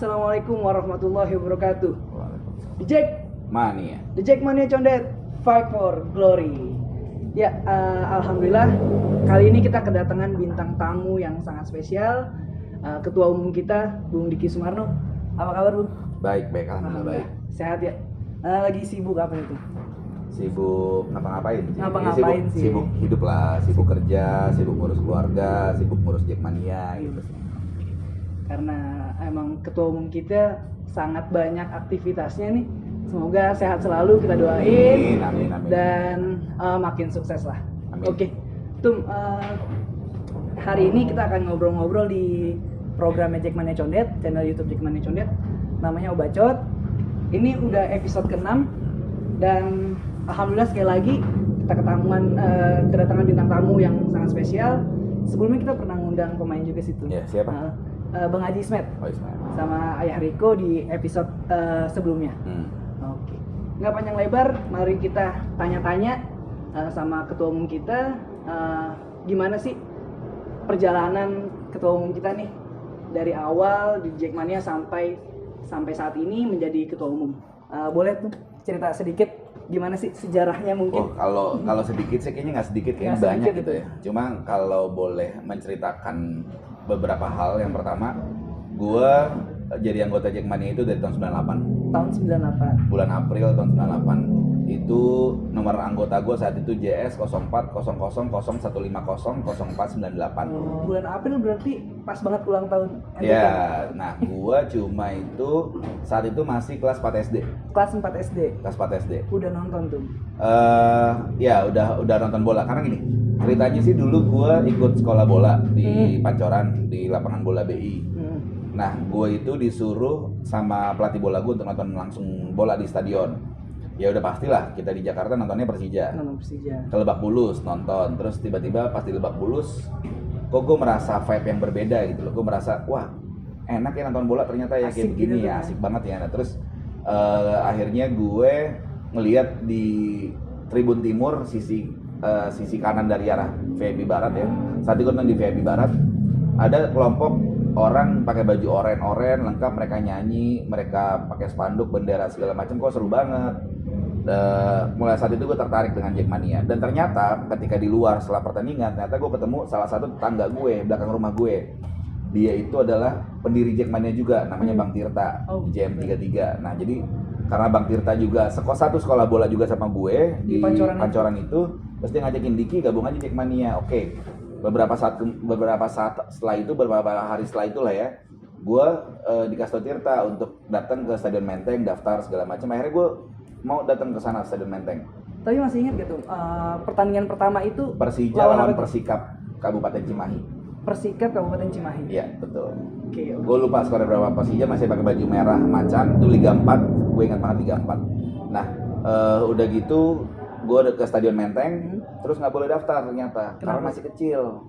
Assalamualaikum warahmatullahi wabarakatuh. The Jack Mania. The Jackmania Condet, Fight for Glory. Ya, alhamdulillah kali ini kita kedatangan bintang tamu yang sangat spesial. Ketua umum kita, Bung Diki Sumarno. Apa kabar, Bung? Baik, alhamdulillah baik. Sehat ya? Lagi sibuk apa itu? Sibuk ngapa-ngapain? Ngapa-ngapain sih? Sibuk hidup lah, sibuk kerja, sibuk ngurus keluarga, sibuk ngurus Jackmania gitu. Karena emang ketua umum kita sangat banyak aktivitasnya nih. Semoga sehat selalu, kita doain. Amin. Dan makin sukses lah. Amin. Oke, Tum, hari ini kita akan ngobrol-ngobrol di programnya Jackmania Condet, channel YouTube Jackmania Condet, namanya Obacot. Ini udah episode ke-6 dan alhamdulillah sekali lagi kita kedatangan bintang tamu yang sangat spesial. Sebelumnya kita pernah ngundang pemain juga situ. Ya, siapa? Bang Haji Ismet. Oh, Ismail. Sama Ayah Riko di episode sebelumnya. Oke. Nggak panjang lebar, mari kita tanya-tanya sama ketua umum kita, gimana sih perjalanan ketua umum kita nih dari awal di Jackmania sampai saat ini menjadi ketua umum. Boleh tuh cerita sedikit gimana sih sejarahnya mungkin? Oh, kalau sedikit sih kayaknya nggak sedikit, kayaknya Nggak banyak sedikit gitu ya. Cuma kalau boleh menceritakan beberapa hal, yang pertama, gua jadi anggota Jackmania itu dari tahun 98. Tahun 98. Bulan April tahun 98. Itu nomor anggota gua saat itu JS 040001500498. Bulan April berarti pas banget ulang tahun NTK. Ya, nah gua cuma itu saat itu masih kelas 4 SD. Kelas 4 SD. Kelas 4 SD. Udah nonton tuh. Ya udah nonton bola. Karena gini, ceritanya sih dulu gua ikut sekolah bola di Pancoran, di lapangan bola BI. Nah, gue itu disuruh sama pelatih bola gue untuk nonton langsung bola di stadion. Ya udah pastilah kita di Jakarta nontonnya Persija. Nonton Persija. Ke Lebak Bulus nonton, terus tiba-tiba pas di Lebak Bulus, kok gue merasa vibe yang berbeda gitu loh. Gue merasa, wah enak ya nonton bola ternyata ya, kayak begini gitu, ya asik banget ya. Nah terus akhirnya gue ngelihat di Tribun Timur sisi kanan dari arah VIP Barat ya. Saat itu gue nonton di VIP Barat, ada kelompok orang pakai baju oren lengkap, mereka nyanyi, mereka pakai spanduk, bendera segala macam, kok seru banget. Mulai saat itu gue tertarik dengan Jackmania, dan ternyata ketika di luar setelah pertandingan, ternyata gue ketemu salah satu tetangga gue belakang rumah gue. Dia itu adalah pendiri Jackmania juga, namanya Bang Tirta, JM33. Nah jadi karena Bang Tirta juga satu sekolah bola juga sama gue di Pancoran itu, terus dia ngajakin, Diki gabung aja Jackmania. Oke. Beberapa hari setelah itulah ya, gue dikasih Tirta untuk datang ke Stadion Menteng, daftar segala macam. Akhirnya gue mau datang ke sana, Stadion Menteng. Tapi masih ingat gitu, pertandingan pertama itu Persija lawan Persikap Kabupaten Cimahi. Persikap Kabupaten Cimahi. Iya, betul. Okay. Gue lupa skornya berapa. Persija masih pakai baju merah macan, itu Liga 4. Gue ingat banget Liga 4. Nah, udah gitu gue ke Stadion Menteng, terus nggak boleh daftar ternyata. Kenapa? Karena masih kecil.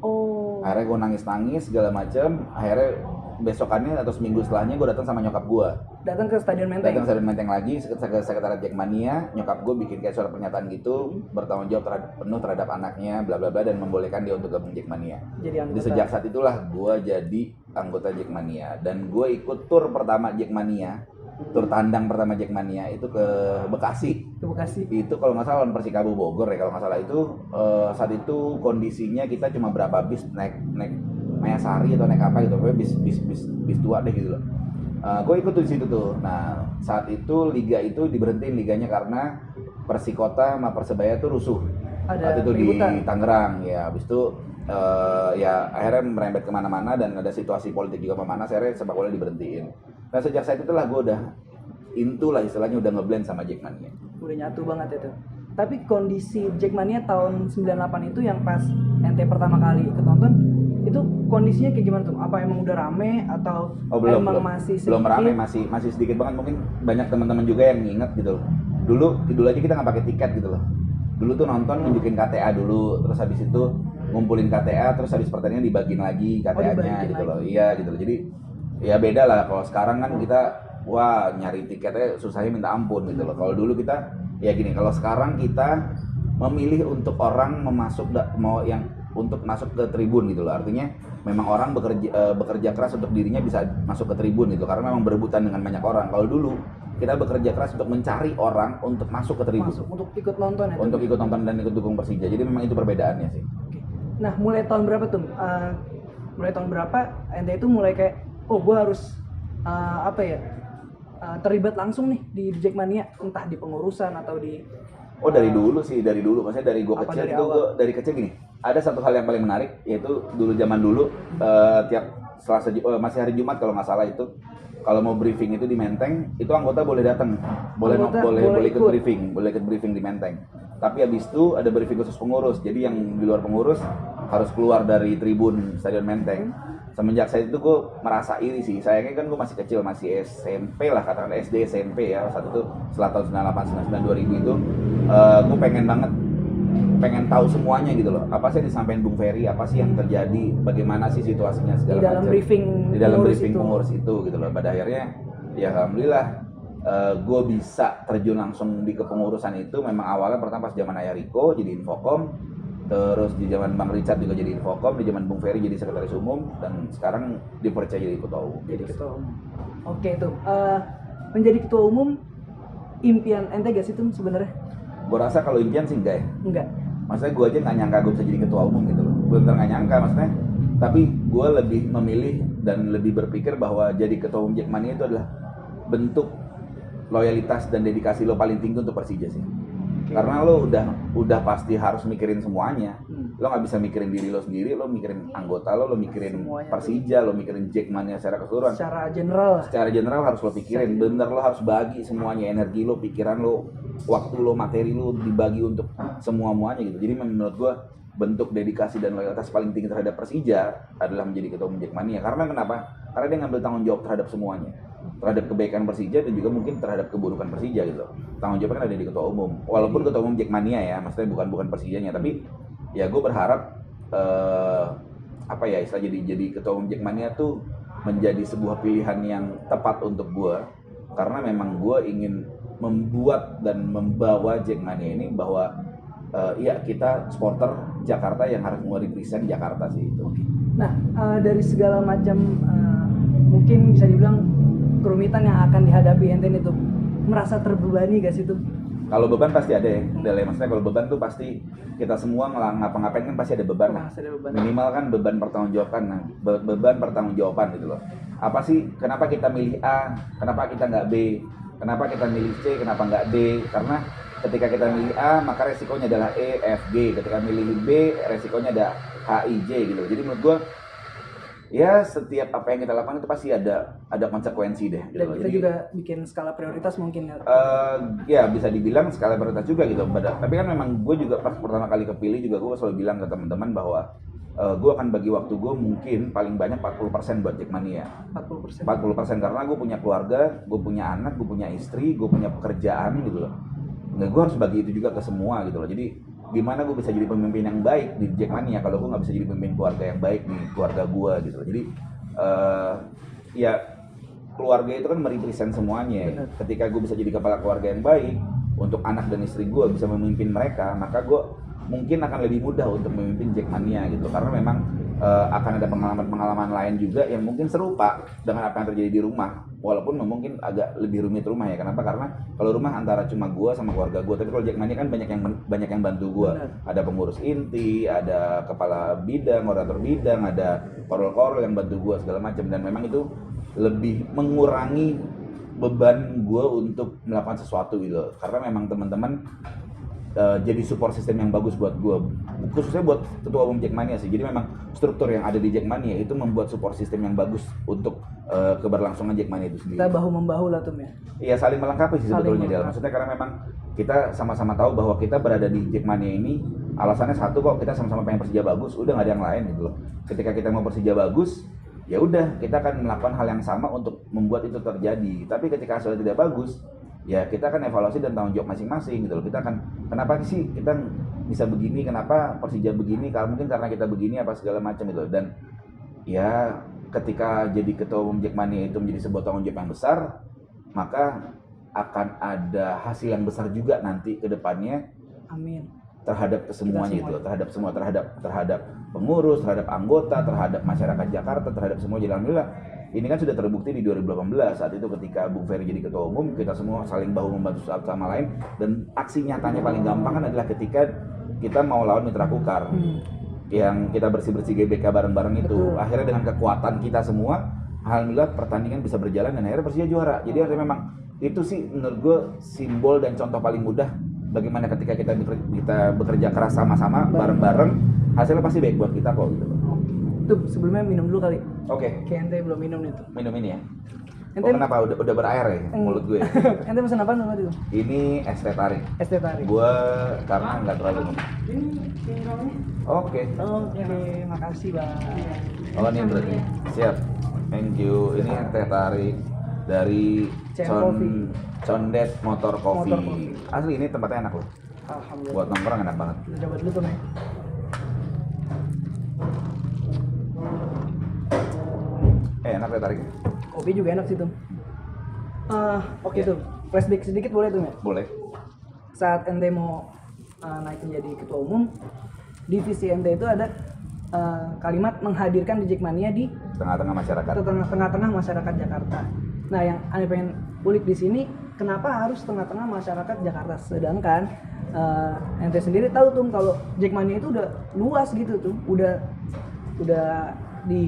Akhirnya gue nangis segala macem. Akhirnya besokannya atau seminggu setelahnya gue datang sama nyokap gue. Datang ke Stadion Menteng. Datang ke Stadion Menteng lagi, sekretariat Jackmania. Nyokap gue bikin kayak surat pernyataan gitu, bertanggung jawab penuh terhadap anaknya, bla bla bla, dan membolehkan dia untuk gabung Jackmania. Jadi sejak saat itulah gue jadi anggota Jackmania, dan gue ikut tur pertama Jackmania. Tur tandang pertama Jackmania itu ke Bekasi. Itu kalau nggak salah lawan Persikabo Bogor ya, kalau nggak salah itu. Saat itu kondisinya kita cuma berapa bis, naik Mayasari atau naik apa gitu, pokoknya bis tua deh gitu loh. Gue ikut tuh di situ tuh. Nah saat itu liga itu diberhentiin liganya karena Persikota sama Persebaya tuh rusuh. Saat itu di Tangerang ya. Habis itu ya akhirnya merembet kemana-mana, dan ada situasi politik juga memanas, akhirnya sepak bola diberhentiin. Nah sejak saat itulah gue udah intulah istilahnya, udah ngeblend sama Jackmania. Udah nyatu banget itu. Tapi kondisi Jackmania tahun 98 itu yang pas NT pertama kali ikut nonton, itu kondisinya kayak gimana tuh? Apa emang udah rame atau emang masih sedikit? Belum rame, masih sedikit banget. Mungkin banyak teman-teman juga yang nginget gitu. Dulu aja kita nggak pakai tiket gitu loh. Dulu tuh nonton nunjukin KTA dulu, terus habis itu ngumpulin KTA, terus habis pertandingan dibagiin lagi KTA-nya gitu loh. Iya gitu loh. Jadi ya beda lah. Kalau sekarang kan kita nyari tiketnya susahnya minta ampun gitu loh. Kalau dulu kita ya gini, kalau sekarang kita memilih untuk orang untuk masuk ke tribun gitu loh. Artinya memang orang bekerja keras untuk dirinya bisa masuk ke tribun gitu, karena memang berebutan dengan banyak orang. Kalau dulu kita bekerja keras untuk mencari orang untuk masuk ke tribun, untuk ikut nonton ya, untuk ikut nonton dan ikut dukung Persija. Jadi memang itu perbedaannya sih. Oke. Nah, mulai tahun berapa tuh? Mulai tahun berapa ente itu mulai kayak, oh gue harus terlibat langsung nih di Jackmania, entah di pengurusan atau di Dari dulu sih, dari dulu. Maksudnya dari gue kecil dari itu, gue dari kecil gini. Ada satu hal yang paling menarik, yaitu zaman dulu tiap Selasa, masih hari Jumat kalau nggak salah itu, kalau mau briefing itu di Menteng, itu anggota boleh datang, boleh ikut briefing di Menteng. Tapi habis itu ada briefing khusus pengurus. Jadi yang di luar pengurus harus keluar dari tribun Stadion Menteng. Semenjak saya itu gue merasa iri sih. Sayangnya kan gue masih kecil, masih SMP lah, katakan SD SMP ya. Saat itu setelah tahun 98, 99, 2000 itu gue pengen tahu semuanya gitu loh. Apa sih yang disampaikan Bung Ferry, apa sih yang terjadi, bagaimana sih situasinya segala macam. Di dalam briefing pengurus itu gitu loh. Pada akhirnya ya alhamdulillah gue bisa terjun langsung di kepengurusan itu. Memang awalnya pertama pas zaman Ayah Riko jadi Infokom, terus di zaman Bang Richard juga jadi Infokom, di zaman Bung Ferry jadi sekretaris umum, dan sekarang dipercaya jadi ketua umum. Oke, itu menjadi ketua umum impian ente gak sih tuh sebenarnya? Gue rasa kalau impian sih enggak ya. Enggak. Maksudnya gue aja nggak nyangka gue bisa jadi ketua umum gitu loh. Bener nggak nyangka maksudnya. Tapi gue lebih memilih dan lebih berpikir bahwa jadi ketua umum Jackmania itu adalah bentuk loyalitas dan dedikasi lo paling tinggi untuk Persija sih. Karena lo udah pasti harus mikirin semuanya. Lo nggak bisa mikirin diri lo sendiri, lo mikirin anggota lo mikirin semuanya, Persija, lo mikirin Jackmania secara keseluruhan. Secara general harus lo pikirin. Bener, lo harus bagi semuanya, energi lo, pikiran lo, waktu lo, materi lo dibagi untuk semuanya gitu. Jadi menurut gue bentuk dedikasi dan loyalitas paling tinggi terhadap Persija adalah menjadi ketua umum Jackmania. Karena kenapa? Karena dia ngambil tanggung jawab terhadap semuanya, terhadap kebaikan Persija dan juga mungkin terhadap keburukan Persija gitu. Tanggung jawabnya kan ada di ketua umum. Walaupun ketua umum Jackmania ya, maksudnya bukan Persijanya, tapi ya gue berharap istilah jadi ketua umum Jackmania tuh menjadi sebuah pilihan yang tepat untuk gue, karena memang gue ingin membuat dan membawa Jackmania ini bahwa kita supporter Jakarta yang harus merepresent Jakarta sih itu. Nah, dari segala macam mungkin bisa dibilang kerumitan yang akan dihadapi ente itu, merasa terbebani gak sih tuh? Kalau beban pasti ada ya, maksudnya kalau beban tuh pasti kita semua ngapa-ngapain kan pasti ada beban lah. Minimal kan beban pertanggungjawaban, beban pertanggungjawaban gitu loh. Apa sih, kenapa kita milih A, kenapa kita nggak B, kenapa kita milih C, kenapa nggak D? Karena ketika kita milih A maka resikonya adalah E, F, G. Ketika milih B resikonya ada H, I, J gitu. Jadi menurut gue ya setiap apa yang kita lakukan itu pasti ada konsekuensi deh gitu. Dan kita juga bikin skala prioritas mungkin ya. Ya bisa dibilang skala prioritas juga gitu. Tapi kan memang gue juga pas pertama kali kepilih juga gue selalu bilang ke teman-teman bahwa gue akan bagi waktu gue mungkin paling banyak 40% buat Jackmania. 40% karena gue punya keluarga, gue punya anak, gue punya istri, gue punya pekerjaan gitu loh. Nah, gue harus bagi itu juga ke semua gitu loh. Jadi gimana gue bisa jadi pemimpin yang baik di Jackmania kalau gue nggak bisa jadi pemimpin keluarga yang baik di keluarga gue gitu loh. Jadi ya keluarga itu kan merepresent semuanya. Benar. Ketika gue bisa jadi kepala keluarga yang baik untuk anak dan istri gue, bisa memimpin mereka, maka gue mungkin akan lebih mudah untuk memimpin Jackmania gitu. Karena memang akan ada pengalaman-pengalaman lain juga yang mungkin serupa dengan apa yang terjadi di rumah, walaupun mungkin agak lebih rumit rumah ya. Kenapa? Karena kalau rumah antara cuma gue sama keluarga gue, tapi kalau Jackmania kan banyak yang bantu gue. Ada pengurus inti, ada kepala bidang, moderator bidang, ada korol-korol yang bantu gue segala macam, dan memang itu lebih mengurangi beban gue untuk melakukan sesuatu gitu. Karena memang teman-teman jadi support system yang bagus buat gue, khususnya buat ketua umum Jackmania sih. Jadi memang struktur yang ada di Jackmania itu membuat support system yang bagus untuk keberlangsungan Jackmania itu sendiri. Kita bahu membahu lah tuh ya. Iya, saling melengkapi sih sebetulnya dia. Maksudnya karena memang kita sama-sama tahu bahwa kita berada di Jackmania ini alasannya satu kok, kita sama-sama pengen Persija bagus, udah nggak ada yang lain gitu loh. Ketika kita mau Persija bagus, ya udah kita akan melakukan hal yang sama untuk membuat itu terjadi. Tapi ketika hasilnya tidak bagus, ya kita akan evaluasi dan tanggung jawab masing-masing gitu loh. Kita akan, kenapa sih kita bisa begini, kenapa Persija begini, kalau mungkin karena kita begini apa segala macam gitu. Dan ya ketika jadi ketua umum Jackmania itu menjadi sebuah tanggung jawab yang besar, maka akan ada hasil yang besar juga nanti ke depannya. Amin. terhadap kesemuanya gitu loh, terhadap semua, terhadap pengurus, terhadap anggota, terhadap masyarakat Jakarta, terhadap semua. Jadi alhamdulillah ini kan sudah terbukti di 2018 saat itu ketika Bung Ferry jadi ketua umum, kita semua saling bahu membantu satu sama lain, dan aksi nyatanya paling gampang kan adalah ketika kita mau lawan Mitra Kukar yang kita bersih-bersih GBK bareng-bareng itu. Akhirnya dengan kekuatan kita semua, alhamdulillah pertandingan bisa berjalan dan akhirnya Persija juara. Jadi artinya memang itu sih menurut gue simbol dan contoh paling mudah bagaimana ketika kita bekerja keras sama-sama bareng-bareng, hasilnya pasti baik buat kita kok gitu. Tuh sebelumnya minum dulu kali. Oke. Kayak ente belum minum itu. Minum ini ya. Ente Kenapa udah berair ya mulut gue? Ente pesan apa namanya itu? Ini es teh tarik. Es teh tarik. Gue karena nggak terlalu minum. Ini tinggalnya. Oke, makasih Bang. Oh ini berarti siap. Thank you. Ini es teh tarik dari Condet Motor Coffee. Asli ini tempatnya enak loh. Alhamdulillah. Buat nongkrong enak banget. Kita coba dulu tuh, Nek. Enak teh tarik. Kopi juga enak sih tuh. Oke tuh. Flashback sedikit boleh tuh, Nek? Boleh. Saat ente mau naik menjadi ketua umum, divisi ente itu ada kalimat menghadirkan di Jackmania di Tengah-tengah masyarakat. tengah-tengah masyarakat Jakarta. Nah, yang aneh pengen ulik di sini, kenapa harus tengah-tengah masyarakat Jakarta? Sedangkan ente sendiri tahu tuh kalau Jackmania itu udah luas gitu tuh, udah di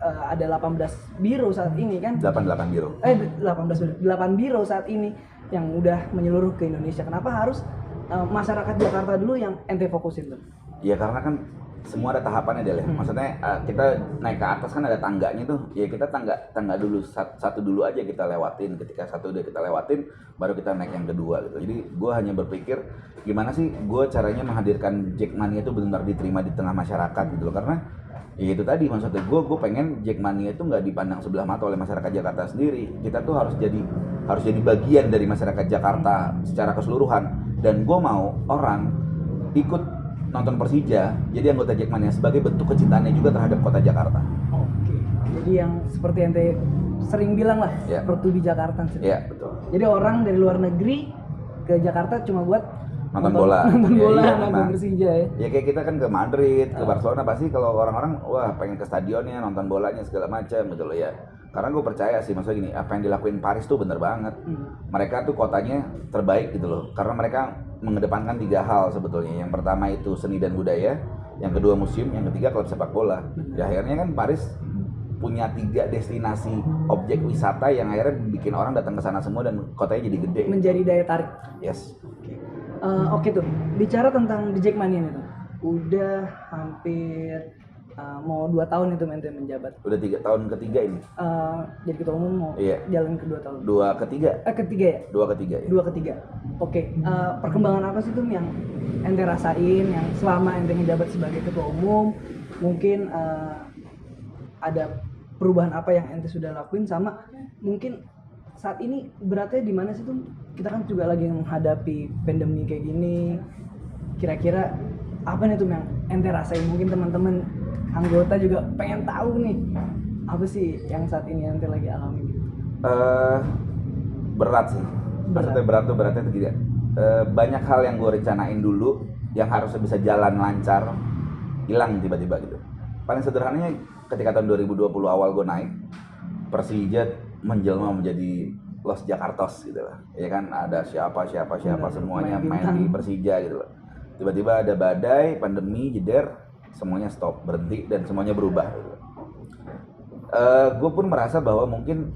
ada 18 biro saat ini kan? 88 biro. 8 biro saat ini yang udah menyeluruh ke Indonesia. Kenapa harus masyarakat Jakarta dulu yang ente fokusin tuh? Ya karena kan semua ada tahapannya deh. Maksudnya kita naik ke atas kan ada tangganya tuh. Ya kita tangga dulu satu dulu aja kita lewatin. Ketika satu udah kita lewatin, baru kita naik yang kedua gitu. Jadi gue hanya berpikir gimana sih gue caranya menghadirkan Jackmania itu benar-benar diterima di tengah masyarakat gitu loh. Karena ya itu tadi maksudnya gue pengen Jackmania itu nggak dipandang sebelah mata oleh masyarakat Jakarta sendiri. Kita tuh harus jadi bagian dari masyarakat Jakarta secara keseluruhan. Dan gue mau orang ikut nonton Persija jadi anggota Jackmania sebagai bentuk kecintaannya juga terhadap kota Jakarta. Oke. Jadi yang seperti ente sering bilang lah, Pertu di Jakarta. Iya, betul. Jadi orang dari luar negeri ke Jakarta cuma buat nonton bola, nonton Persija ya. Ya kayak kita kan ke Madrid, ke Barcelona, pasti kalau orang-orang wah pengen ke stadionnya, nonton bolanya segala macam gitu loh ya. Karena gue percaya sih, maksudnya gini, apa yang dilakuin Paris tuh bener banget. Mereka tuh kotanya terbaik gitu loh, karena mereka mengedepankan 3 hal sebetulnya. Yang pertama itu seni dan budaya, yang kedua museum, yang ketiga klub sepak bola. Ya akhirnya kan Paris punya 3 destinasi objek wisata yang akhirnya bikin orang datang ke sana semua dan kotanya jadi gede. Menjadi daya tarik. Yes. Oke tuh, bicara tentang The Jackmania itu, udah hampir mau 2 tahun itu ente menjabat. Udah 3 tahun ketiga ini. Jadi ketua umum mau jalan ke 2 tahun. Ketiga ya? 2 ketiga ya. 2 ketiga. Oke, perkembangan apa sih tuh yang ente rasain yang selama ente menjabat sebagai ketua umum? Mungkin ada perubahan apa yang ente sudah lakuin, sama mungkin saat ini beratnya di mana sih tuh? Kita kan juga lagi menghadapi pandemi kayak gini. Kira-kira apa nih tuh yang ente rasain? Mungkin teman-teman anggota juga pengen tahu nih, apa sih yang saat ini ente lagi alami? Berat sih. Maksudnya beratnya itu tidak. Banyak hal yang gue rencanain dulu yang harusnya bisa jalan lancar, hilang tiba-tiba gitu. Paling sederhananya ketika tahun 2020 awal gue naik, Persija menjelma menjadi Los Jakartos gitu lah. Ya kan ada siapa semuanya main di Persija gitu loh. Tiba-tiba ada badai, pandemi, jeder, semuanya stop, berhenti dan semuanya berubah gitu. Gue pun merasa bahwa mungkin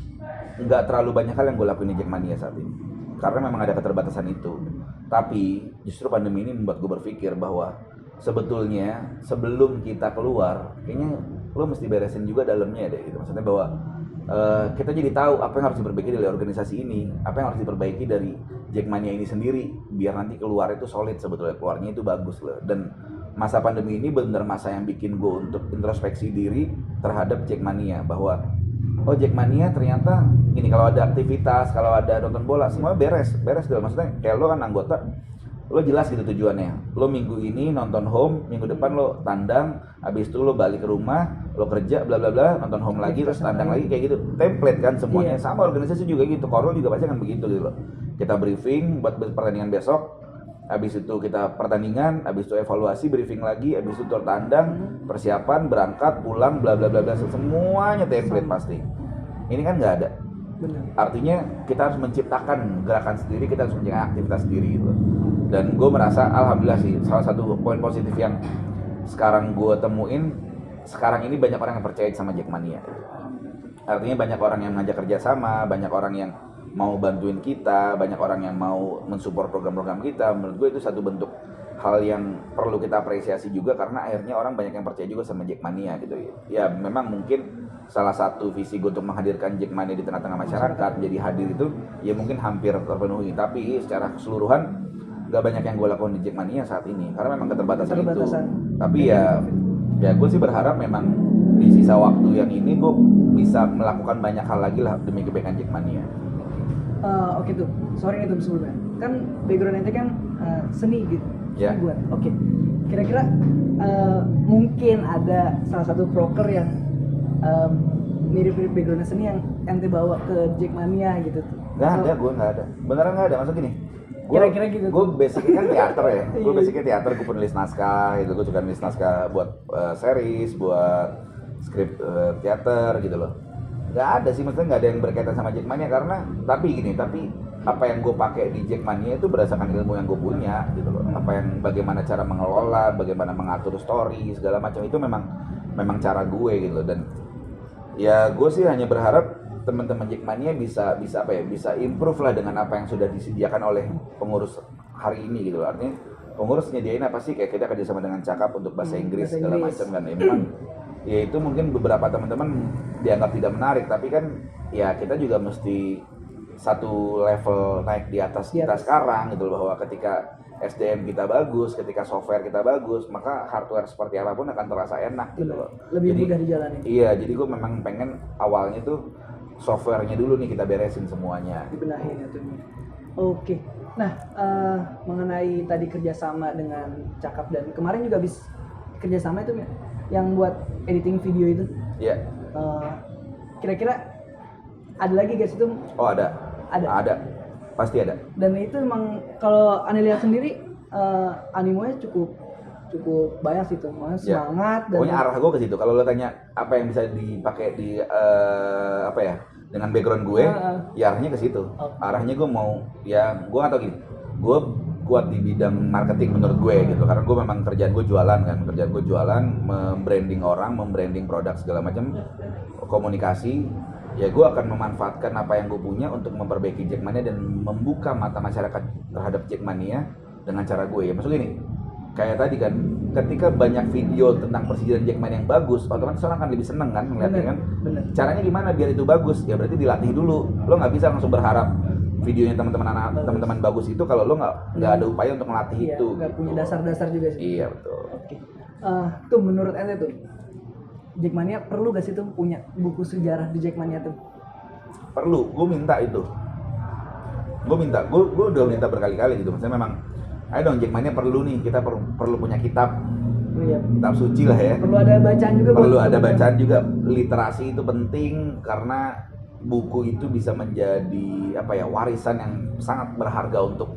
nggak terlalu banyak hal yang gue lakuin di Jackmania saat ini. Karena memang ada keterbatasan itu. Tapi justru pandemi ini membuat gue berpikir bahwa sebetulnya sebelum kita keluar, kayaknya lo mesti beresin juga dalamnya deh gitu. Maksudnya bahwa kita jadi tahu apa yang harus diperbaiki dari organisasi ini, apa yang harus diperbaiki dari Jackmania ini sendiri, biar nanti keluar itu solid sebetulnya, keluarnya itu bagus loh. Dan masa pandemi ini benar masa yang bikin gue untuk introspeksi diri terhadap Jackmania, bahwa oh Jackmania ternyata gini, kalau ada aktivitas, kalau ada nonton bola, semua beres dulu. Maksudnya kayak lo kan anggota, lo jelas gitu tujuannya. Lo minggu ini nonton home, minggu depan lo tandang, habis itu lo balik ke rumah, lo kerja bla bla bla, nonton home lagi, terus tandang lagi, kayak gitu. Template kan semuanya. Sama organisasi juga gitu. Korol juga pasti kan begitu gitu loh. Kita briefing buat pertandingan besok. habis itu kita pertandingan, habis itu evaluasi, briefing lagi, habis itu tour tandang, persiapan, berangkat, pulang, bla bla bla bla, semuanya template pasti. Ini kan nggak ada. Benar. Artinya kita harus menciptakan gerakan sendiri, kita harus menciptakan aktivitas sendiri gitu. Dan gue merasa alhamdulillah sih salah satu poin positif yang sekarang gue temuin, sekarang ini banyak orang yang percaya sama Jackmania. Artinya banyak orang yang ngajak kerjasama, banyak orang yang mau bantuin kita, banyak orang yang mau mensupport program-program kita. Menurut gue itu satu bentuk hal yang perlu kita apresiasi juga, karena akhirnya orang banyak yang percaya juga sama Jackmania gitu ya. Ya memang mungkin salah satu visi gue untuk menghadirkan Jackmania di tengah-tengah masyarakat, jadi hadir itu ya mungkin hampir terpenuhi, tapi secara keseluruhan gak banyak yang gue lakukan di Jackmania saat ini karena memang keterbatasan itu. Tapi ya gue sih berharap memang di sisa waktu yang ini gue bisa melakukan banyak hal lagi lah demi kebaikan Jackmania. Oke tuh, sorry nih tuh sebelumnya. Kan background ente kan seni gitu. Ya. Buat. Oke. Kira-kira mungkin ada salah satu proker yang mirip-mirip background seni yang ente bawa ke Jackmania gitu tuh. Nggak ada, gue nggak ada. Beneran nggak ada, masa gini. Kira-kira gitu. Gue basicnya kan teater ya. Gue basicnya teater, gue penulis naskah gitu. Gue juga nulis naskah buat series, buat skrip teater gitu loh. Nggak ada sih, maksudnya nggak ada yang berkaitan sama Jackmania karena tapi apa yang gue pakai di Jackmania itu berdasarkan ilmu yang gue punya gitu loh. Bagaimana cara mengelola, bagaimana mengatur story segala macam itu memang cara gue gitu loh. Dan ya gue sih hanya berharap teman-teman Jackmania bisa improve lah dengan apa yang sudah disediakan oleh pengurus hari ini gitu loh. Artinya pengurus nyediain apa sih, kayak kita kerjasama dengan Cakap untuk bahasa Inggris segala macam kan. Memang ya itu mungkin beberapa teman-teman dianggap tidak menarik, tapi kan ya kita juga mesti satu level naik di atas kita sekarang gitu loh, bahwa ketika SDM kita bagus, ketika software kita bagus, maka hardware seperti apapun akan terasa enak gitu loh. Lebih mudah dijalani. Iya, jadi gue memang pengen awalnya tuh softwarenya dulu nih kita beresin semuanya. Dibenahin ya tuh. Oke. Nah, mengenai tadi kerjasama dengan Cakap dan kemarin juga habis kerjasama itu yang buat editing video itu. Iya. Kira-kira ada lagi guys itu? Oh ada. Pasti ada. Dan itu emang kalau Anda lihat sendiri animonya cukup banyak sih tuh, semangat. Dan pokoknya arah gue ke situ. Kalau lo tanya apa yang bisa dipakai di dengan background gue, ya arahnya ke situ. Arahnya gue mau, ya gue nggak tahu gini. Gue kuat di bidang marketing menurut gue gitu, karena gue memang kerjaan gue jualan, membranding orang, membranding produk segala macam, komunikasi. Ya gue akan memanfaatkan apa yang gue punya untuk memperbaiki Jackmania dan membuka mata masyarakat terhadap Jackmania dengan cara gue. Ya maksud gini, kayak tadi kan, ketika banyak video tentang persediaan Jackmania yang bagus, otomatis orang akan lebih seneng kan ngeliatnya kan. Bener. Caranya gimana biar itu bagus? Ya berarti dilatih dulu. Lo nggak bisa langsung berharap videonya teman-teman bagus itu kalau lo nggak ada upaya untuk melatih itu. Nggak punya dasar-dasar juga sih. Iya betul. Oke. Tuh menurut ente tuh, Jackmania perlu gak sih tuh punya buku sejarah di Jackmania tuh? Perlu, gue minta itu. Gue udah minta berkali-kali gitu. Maksudnya memang, ayo dong Jackmania perlu nih, kita perlu punya kitab. Iya. Kitab suci lah ya. Perlu ada bacaan juga. Juga. Literasi itu penting karena buku itu bisa menjadi warisan yang sangat berharga untuk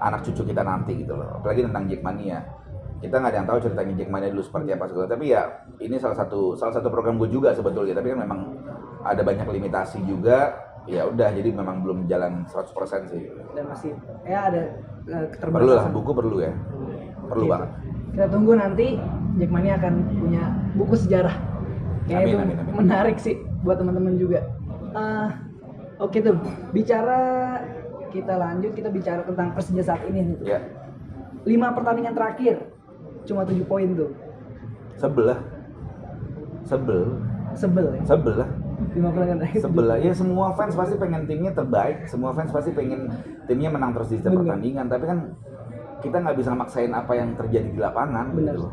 anak cucu kita nanti gitu loh. Apalagi tentang Jackmania. Kita nggak ada yang tahu ceritanya Jackmania dulu seperti apa segala. Tapi ya ini salah satu program gue juga sebetulnya. Tapi kan memang ada banyak limitasi juga. Ya udah, jadi memang belum jalan 100% sih. Dan masih ada keterbatasan. Perlu lah, buku perlu ya. Perlu banget. Kita tunggu nanti Jackmania akan punya buku sejarah. Kayaknya itu menarik sih buat teman-teman juga. Oke tuh, kita bicara tentang Persija saat ini nih tuh. Ya. 5 pertandingan terakhir cuma 7 poin tuh. Sebel ya? Sebel lah. 5 pertandingan terakhir. Sebel lah. Ya semua fans pasti pengen timnya terbaik, semua fans pasti pengen timnya menang terus di setiap pertandingan, tapi kan kita nggak bisa maksain apa yang terjadi di lapangan. Bener. Gitu.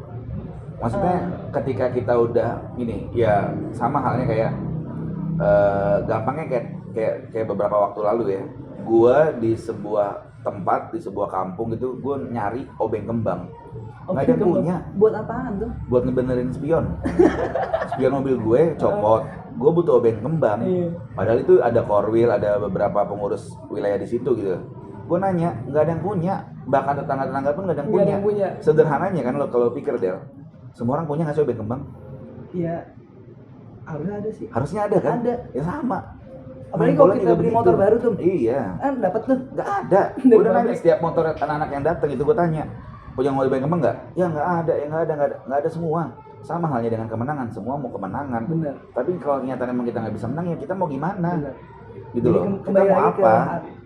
Maksudnya ketika kita udah ini, ya sama halnya kayak gampangnya kayak beberapa waktu lalu ya, gua di sebuah tempat, di sebuah kampung gitu, gua nyari obeng kembang. Nggak ada punya. Buat apaan tuh? Buat ngebenerin spion mobil gue copot, gue butuh obeng kembang. Padahal itu ada korwil, ada beberapa pengurus wilayah di situ gitu. gue nanya, nggak ada yang punya. Bahkan tetangga-tetangga pun nggak ada yang Nggak ada punya. yang punya. Sederhananya kan lo kalau pikir Del, semua orang punya nggak sih obeng kembang? Iya, harusnya ada sih. Harusnya ada kan? Ada. Ya sama. Apalagi Main kalau bola kita juga beli begitu. motor baru tuh. Iya. Kan dapat tuh. Nggak ada. Dari Gue udah pabrik. nanya setiap motor anak-anak yang datang itu gue tanya, punya mau obeng kembang nggak? Ya nggak ada, nggak ada semua. Sama halnya dengan kemenangan, semua mau kemenangan. Bener. Tapi kalau kenyataan emang kita nggak bisa menang ya kita mau gimana? Bener. Gitu Jadi loh. Kita kembali mau lagi ke apa?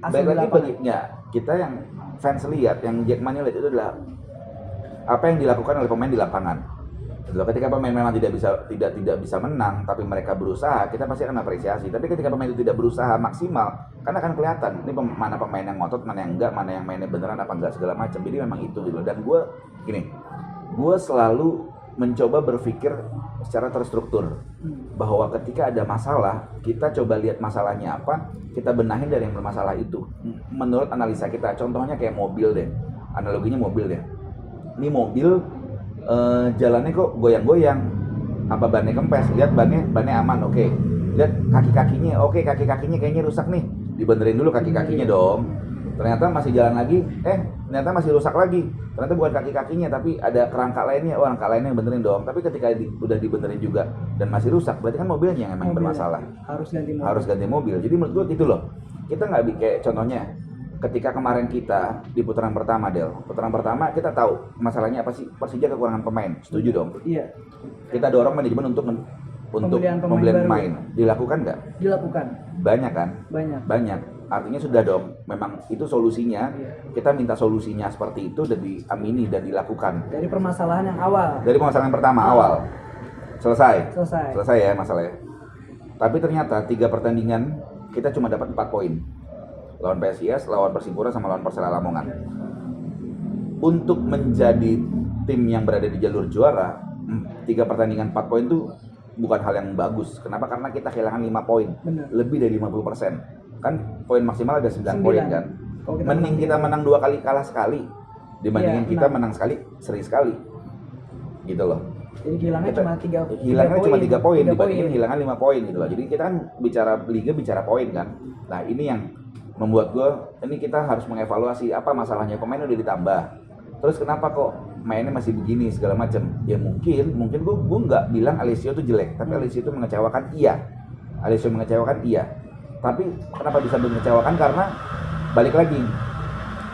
asal Baik lagi lapangan. bagi ya, kita yang fans lihat, yang Jackmania lihat itu adalah apa yang dilakukan oleh pemain di lapangan. Gitu loh. Ketika pemain memang tidak bisa menang, tapi mereka berusaha, kita pasti akan apresiasi. Tapi ketika pemain itu tidak berusaha maksimal, kan akan kelihatan ini mana pemain yang ngotot, mana yang enggak, mana yang mainnya beneran apa enggak segala macam. Jadi memang itu gitu. Dan gue selalu mencoba berpikir secara terstruktur bahwa ketika ada masalah, kita coba lihat masalahnya apa, kita benahin dari yang bermasalah itu. Menurut analisa kita, contohnya kayak mobil deh, analoginya mobil deh. Ini mobil jalannya kok goyang-goyang, apa bannya kempes? Lihat bannya aman, oke. Lihat kaki-kakinya, oke kaki-kakinya kayaknya rusak nih, dibenerin dulu kaki-kakinya dong. Ternyata masih jalan lagi, ternyata masih rusak lagi. Ternyata bukan kaki-kakinya tapi ada kerangka lainnya, kerangka lainnya yang benerin dong. Tapi ketika udah dibenerin juga dan masih rusak, berarti kan mobilnya yang emang bermasalah. Harus ganti mobil. Jadi menurut gue gitu loh. Kita nggak kayak contohnya ketika kemarin kita di putaran pertama putaran pertama kita tahu masalahnya apa sih, Persija kekurangan pemain, setuju dong? Iya. Kita dorong manajemen untuk pembelian pemain. Dilakukan nggak? Dilakukan. Banyak kan? Banyak. Artinya sudah dong, memang itu solusinya. Kita minta solusinya seperti itu dan diamini dan dilakukan. Dari permasalahan yang awal. Dari permasalahan pertama awal. Selesai ya masalahnya. Tapi ternyata 3 pertandingan kita cuma dapat 4 poin. Lawan PSIS, lawan Persipura sama lawan Persela Lamongan. Untuk menjadi tim yang berada di jalur juara, 3 pertandingan 4 poin itu bukan hal yang bagus. Kenapa? Karena kita kehilangan 5 poin. Bener. Lebih dari 50%. Kan poin maksimal ada 9 poin kan. Mending kita menang 2 kali kalah sekali dibandingin kita menang sekali seri sekali. Gitu loh. Jadi hilangnya cuma 3 poin dibandingin hilangan 5 poin gitu loh. Jadi kita kan bicara liga bicara poin kan. Nah, ini yang membuat ini kita harus mengevaluasi apa masalahnya. Pemain udah ditambah. Terus kenapa kok mainnya masih begini segala macam? Ya mungkin gue nggak bilang Alessio tuh jelek, tapi Alessio itu mengecewakan iya. Tapi kenapa bisa mengecewakan? Karena balik lagi,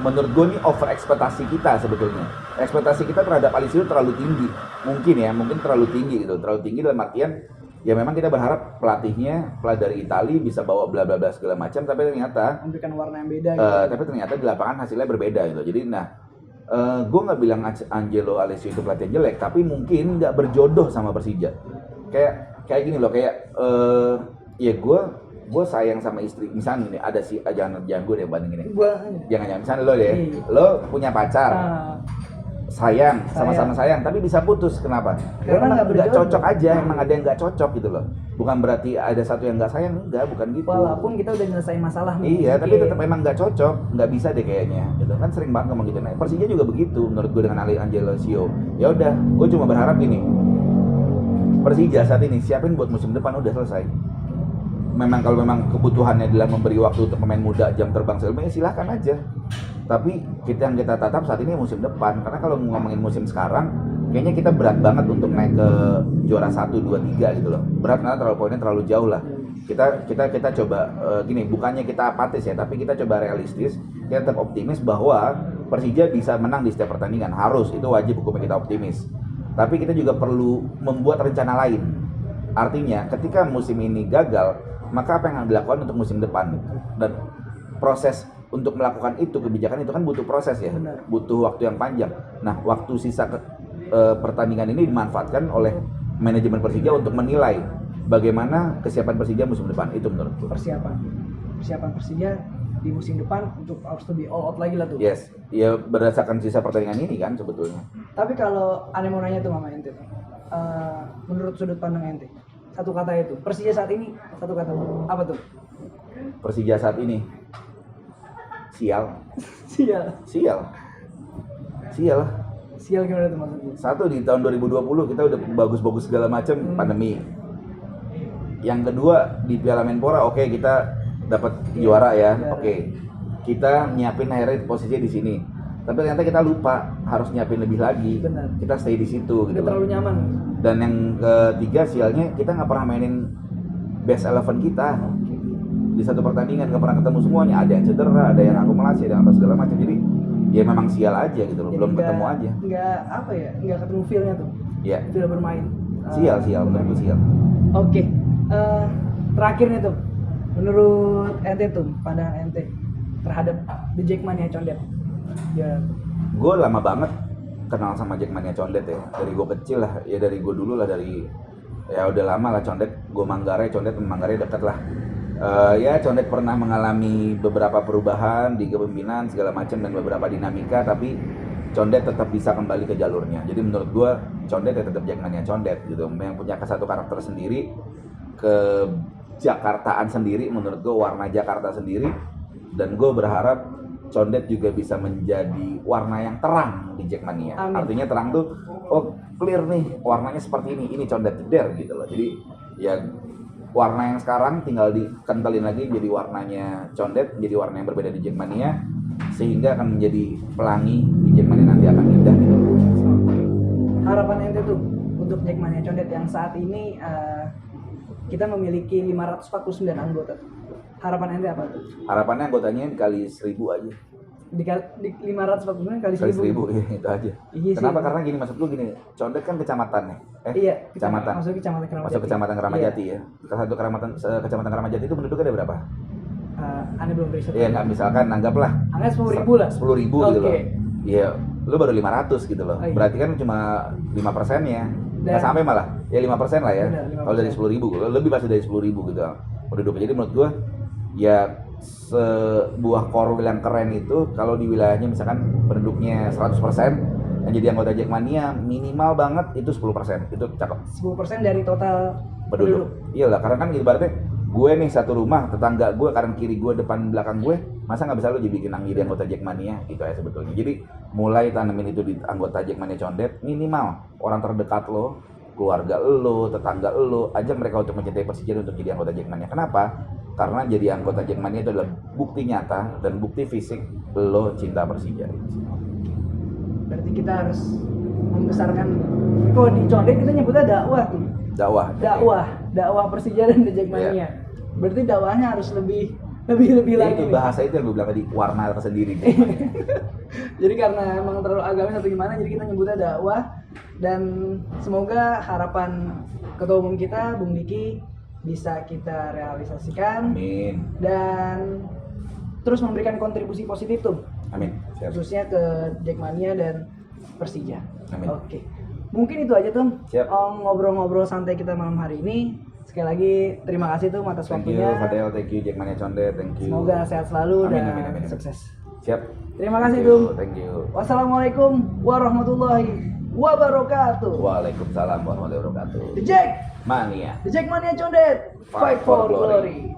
menurut gue ini over ekspektasi kita sebetulnya. Ekspektasi kita terhadap Alessio terlalu tinggi. Mungkin terlalu tinggi gitu. Terlalu tinggi dalam artian ya memang kita berharap pelatih dari Italia bisa bawa bla bla bla segala macam, tapi ternyata memberikan warna yang beda gitu. Tapi ternyata di lapangan hasilnya berbeda gitu. Jadi gue nggak bilang Angelo Alessio itu pelatih jelek, tapi mungkin nggak berjodoh sama Persija. Kayak gini loh, ya gue sayang sama istri. Misalnya nih ada jangan gue deh bandingin. Jangan misalnya lo punya pacar, sayang, sama-sama sayang, tapi bisa putus. Kenapa? Karena nggak cocok aja. Emang ada yang nggak cocok gitu loh. Bukan berarti ada satu yang nggak sayang, bukan gitu. Walaupun kita udah nyelesain masalah nih. Iya, tapi tetap emang nggak cocok, nggak bisa deh kayaknya. Gitu kan sering banget ngomong gitu. Nah, Persija juga begitu menurut gue dengan Angelo Alessio. Ya udah, gue cuma berharap gini. Persija saat ini siapin buat musim depan udah selesai. Memang kalau memang kebutuhannya adalah memberi waktu untuk pemain muda jam terbang sebelumnya, silahkan aja. Tapi yang kita tatap saat ini musim depan, karena kalau ngomongin musim sekarang, kayaknya kita berat banget untuk naik ke juara 1, 2, 3 gitu loh. Berat karena poinnya terlalu jauh lah. Kita coba gini, bukannya kita apatis ya, tapi kita coba realistis, kita tetap optimis bahwa Persija bisa menang di setiap pertandingan. Harus, itu wajib hukumnya kita optimis. Tapi kita juga perlu membuat rencana lain. Artinya, ketika musim ini gagal, maka apa yang dilakukan untuk musim depan? Dan proses untuk melakukan itu, kebijakan itu kan butuh proses ya. Benar. Butuh waktu yang panjang. Nah, waktu sisa pertandingan ini dimanfaatkan oleh manajemen Persija untuk menilai bagaimana kesiapan Persija musim depan. Itu menurutku. Persiapan Persija di musim depan untuk harus lebih all out lagi lah tuh. Yes, ya berdasarkan sisa pertandingan ini kan sebetulnya. Tapi kalau aneh mau nanya tuh Mama ente, menurut sudut pandang ente, satu kata itu, Persija saat ini satu kata apa tuh? Persija saat ini sial. Sial gimana tuh maksudnya? Satu, di tahun 2020 kita udah bagus-bagus segala macam, pandemi. Yang kedua di Piala Menpora, oke, kita dapat juara ya, oke. kita nyiapin akhirnya posisinya di sini. Tapi ternyata kita lupa harus nyiapin lebih lagi. Benar. Kita stay di situ gitu. Udah terlalu nyaman. Dan yang ketiga sialnya kita nggak pernah mainin best 11 kita di satu pertandingan, nggak pernah ketemu semuanya. Ada yang cedera, ada yang akumulasi, ada yang apa segala macam. Jadi ya memang sial aja gitu loh, belum ketemu aja. Nggak apa ya, nggak ketemu feel-nya tuh. Iya. Feel bermain. Sial menurut gue sial. Oke. Terakhir nih tuh, menurut ente tuh, pandangan ente terhadap The Jackmania Condet. Ya. Gue lama banget kenal sama Jackmania Condet ya, dari gue kecil lah, ya dari gue dulu lah, dari ya udah lama lah Condet. Gue Manggarai, Condet Manggarai dekat lah. Ya Condet pernah mengalami beberapa perubahan di kepemimpinan segala macam dan beberapa dinamika, tapi Condet tetap bisa kembali ke jalurnya. Jadi menurut gue Condet ya tetap Jackmania Condet gitu, yang punya satu karakter sendiri, ke Jakartaan sendiri, menurut gue warna Jakarta sendiri, dan gue berharap Condet juga bisa menjadi warna yang terang di Jackmania. Amin. Artinya terang tuh, oh clear nih warnanya seperti ini Condet jeder gitu loh. Jadi ya warna yang sekarang tinggal dikentelin lagi jadi warnanya Condet, jadi warna yang berbeda di Jackmania, sehingga akan menjadi pelangi di Jackmania nanti akan indah gitu. Harapan ente tuh untuk Jackmania Condet yang saat ini kita memiliki 549 anggota. Harapan ente apa tuh? Harapannya anggotanya kali 1000 aja. Di 549 kali 1000. Ya, itu aja. Iya Kenapa? sih. Karena gini, maksud lu gini, Condet kan kecamatan ya. Iya, kecamatan. Masuk kecamatan Keramat Masuk Jati. kecamatan Keramat Iya. Jati ya. Salah satu kecamatan Keramat Jati itu penduduknya ada berapa? Aneh belum riset. Iya, nggak, misalkan anggaplah Anggap 10.000 lah. 10.000 gitu loh. Oke. Iya, lu baru 500 gitu loh. Oh, iya. Berarti kan cuma 5% ya. Nggak Dan- sampai malah. Ya 5% lah ya. Benar, 5%. Kalau dari 10.000, lebih pasti dari 10.000 gitu penduduknya. Jadi menurut gua ya sebuah korwil yang keren itu kalau di wilayahnya misalkan penduduknya 100%, yang jadi anggota Jackmania minimal banget itu 10%. Itu cakep. 10% dari total Penduduk. Iya lah, karena kan ibaratnya gue nih satu rumah, tetangga gue kanan kiri gue, depan belakang gue, masa nggak bisa lo jadi jadi anggota Jackmania gitu ya sebetulnya. Jadi mulai tanemin itu di anggota Jackmania Condet, minimal orang terdekat lo, keluarga lo, tetangga lo, ajak mereka untuk mencintai Persija untuk jadi anggota Jackmania. Kenapa? Karena jadi anggota Jackmania itu adalah bukti nyata dan bukti fisik lo cinta Persija. Berarti kita harus membesarkan. Kok di Condet kita nyebutnya dakwah tuh. Dakwah Persija dan The Jackmania. Iya. Berarti dakwahnya harus lebih lagi. Itu bahasa itu yang gue bilang tadi, warna tersendiri. Jadi karena emang terlalu agamis atau gimana, jadi kita nyebutnya dakwah. Dan semoga harapan ketua umum kita, Bung Diki, bisa kita realisasikan. Amin. Dan terus memberikan kontribusi positif tuh, Amin. Siap. khususnya ke Jackmania dan Persija. Amin. Oke. Mungkin itu aja tuh Siap. ngobrol-ngobrol santai kita malam hari ini. Sekali lagi terima kasih tuh atas Thank you waktunya. Fadel, thank you Jackmania Condet, thank you. Semoga sehat selalu Amin, dan amin, amin, amin. sukses. Siap. Terima kasih Thank you, Tung. Thank you. Wassalamualaikum warahmatullahi wabarakatuh. Waalaikumsalam warahmatullahi wabarakatuh. The Mania. Jackmania Condet, fight for glory.